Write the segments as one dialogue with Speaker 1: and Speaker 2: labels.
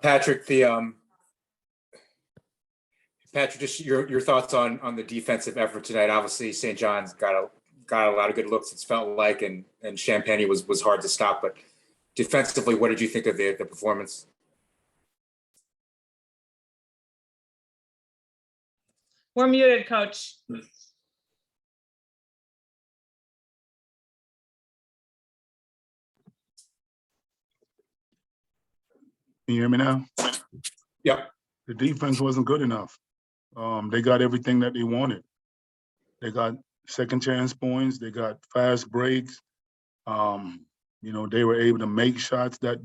Speaker 1: Patrick, Patrick, just your thoughts on the defensive effort tonight. Obviously, St. John's got a lot of good looks. It's felt like, and Champagne was hard to stop. But defensively, what did you think of the performance?
Speaker 2: We're muted, Coach.
Speaker 3: Can you hear me now?
Speaker 1: Yep.
Speaker 3: The defense wasn't good enough. They got everything that they wanted. They got second chance points. They got fast breaks. They were able to make shots that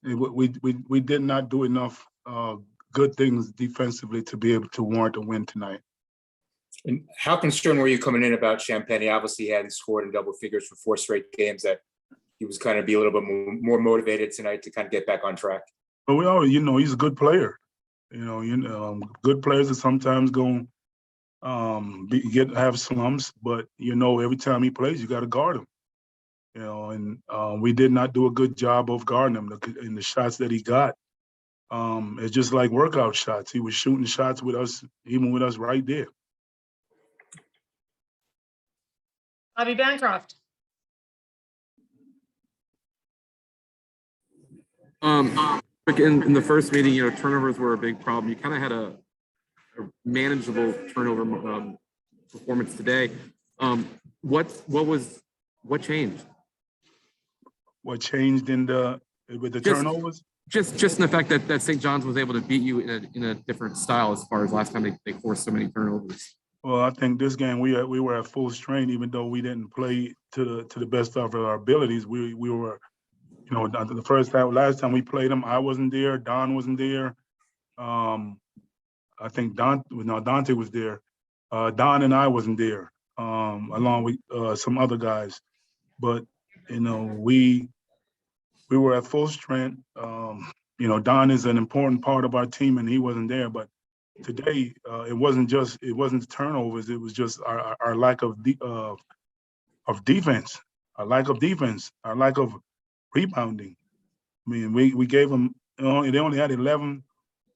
Speaker 3: we did not do enough good things defensively to be able to warrant a win tonight.
Speaker 1: And how concerned were you coming in about Champagne? Obviously, he hadn't scored in double figures for 4 straight games. That he was kind of be a little bit more motivated tonight to kind of get back on track.
Speaker 3: But we always, he's a good player. Good players are sometimes going have slumps, but every time he plays, you got to guard him. And we did not do a good job of guarding him in the shots that he got. It's just like workout shots. He was shooting shots with us, even with us right there.
Speaker 2: Bobby Bancroft.
Speaker 4: In the first meeting, turnovers were a big problem. You kind of had a manageable turnover performance today. What changed? What changed
Speaker 3: with the turnovers?
Speaker 4: Just in the fact that St. John's was able to beat you in a different style as far as last time they forced so many turnovers.
Speaker 3: Well, I think this game we were at full strength, even though we didn't play to the best of our abilities. We were, the first time, last time we played them, I wasn't there, Don wasn't there. I think Dante was there. Don and I wasn't there, along with some other guys. But we were at full strength. Don is an important part of our team, and he wasn't there. But today, it wasn't the turnovers. It was just our lack of defense, our lack of rebounding. I mean, we gave them. They only had 11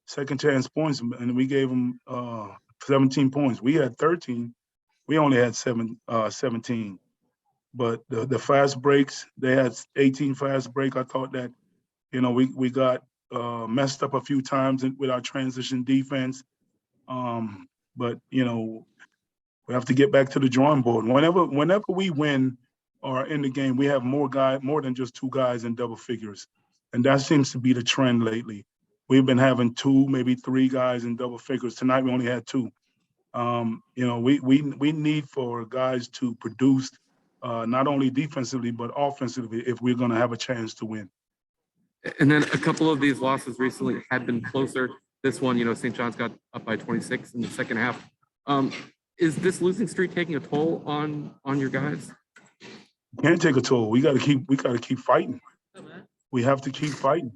Speaker 3: second chance points, and we gave them 17 points. We had 13. We only had 17. But the fast breaks, they had 18 fast break. I thought that, we got messed up a few times with our transition defense. But we have to get back to the drawing board. Whenever we win or in the game, we have more than just 2 guys in double figures, and that seems to be the trend lately. We've been having 2, maybe 3 guys in double figures. Tonight we only had 2. We need for guys to produce. Not only defensively, but offensively, if we're going to have a chance to win.
Speaker 4: And then a couple of these losses recently had been closer. This one, St. John's got up by 26 in the second half. Is this losing streak taking a toll on your guys?
Speaker 3: Can't take a toll. We got to keep fighting. We have to keep fighting.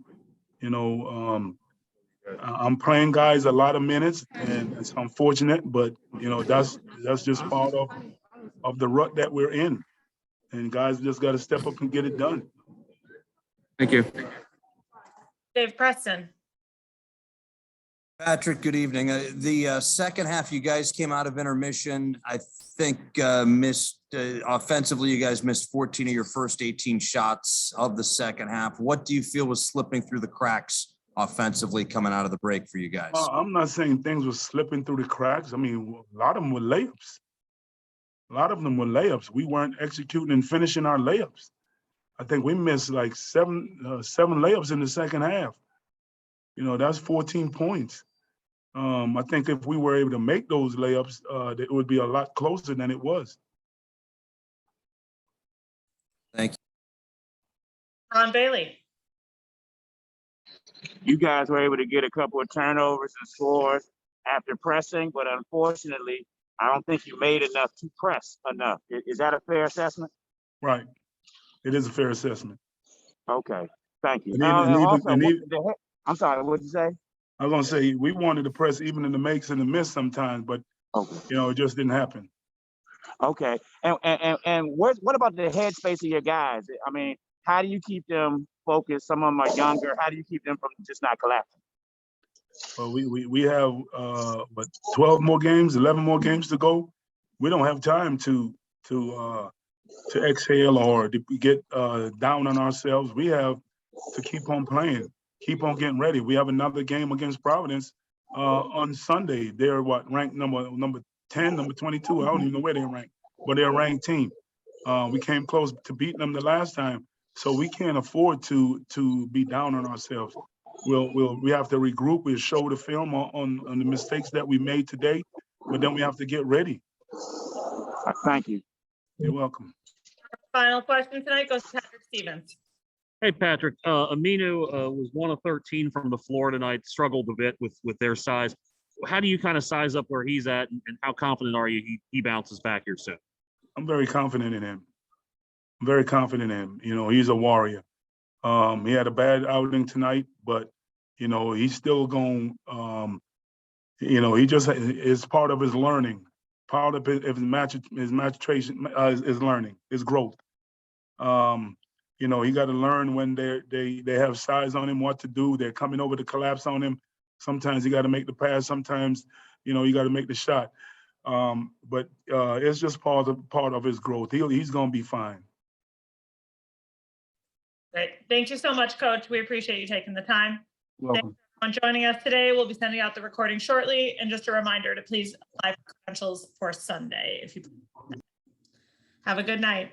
Speaker 3: I'm playing guys a lot of minutes, and it's unfortunate, but that's just part of the rut that we're in. And guys just got to step up and get it done.
Speaker 4: Thank you.
Speaker 2: Dave Preston.
Speaker 5: Patrick, good evening. The second half, you guys came out of intermission. I think missed offensively. You guys missed 14 of your first 18 shots of the second half. What do you feel was slipping through the cracks offensively coming out of the break for you guys?
Speaker 3: I'm not saying things were slipping through the cracks. I mean, a lot of them were layups. We weren't executing and finishing our layups. I think we missed like seven layups in the second half. That's 14 points. I think if we were able to make those layups, it would be a lot closer than it was.
Speaker 5: Thank you.
Speaker 2: Ron Bailey.
Speaker 6: You guys were able to get a couple of turnovers and scores after pressing, but unfortunately, I don't think you made enough to press enough. Is that a fair assessment?
Speaker 3: Right. It is a fair assessment.
Speaker 6: Okay. Thank you.
Speaker 3: I'm
Speaker 6: sorry, what did you say?
Speaker 3: I was going to say, we wanted to press even in the makes and the miss sometimes, but, it just didn't happen.
Speaker 6: Okay. And what about the headspace of your guys? I mean, how do you keep them focused. Some of them are younger. How do you keep them from just not collapsing?
Speaker 3: Well, we have, what, 12 more games, 11 more games to go. We don't have time to exhale or to get down on ourselves. We have to keep on playing, keep on getting ready. We have another game against Providence on Sunday. They're ranked number 10, number 22. I don't even know where they're ranked, but they're a ranked team. We came close to beating them the last time, so we can't afford to be down on ourselves. We have to regroup. We'll show the film on the mistakes that we made today, but then we have to get ready.
Speaker 6: Thank you.
Speaker 3: You're welcome.
Speaker 2: Final question tonight goes to Patrick Stevens.
Speaker 7: Hey, Patrick, Aminu was 1 of 13 from the floor tonight, struggled a bit with their size. How do you kind of size up where he's at, and how confident are you he bounces back here soon?
Speaker 3: I'm very confident in him. I'm very confident in him. You know, he's a warrior. He had a bad outing tonight, but, you know, he's still going, you know, he just is part of his learning, part of his maturation, his learning, his growth. You know, he got to learn when they have size on him, what to do. They're coming over to collapse on him. Sometimes you got to make the pass. Sometimes, you know, you got to make the shot. But it's just part of his growth. He's going to be fine.
Speaker 2: Great. Thank you so much, Coach. We appreciate you taking the time.
Speaker 3: Welcome.
Speaker 2: Thanks for joining us today. We'll be sending out the recording shortly. And just a reminder to please apply for credentials for Sunday if you have a good night.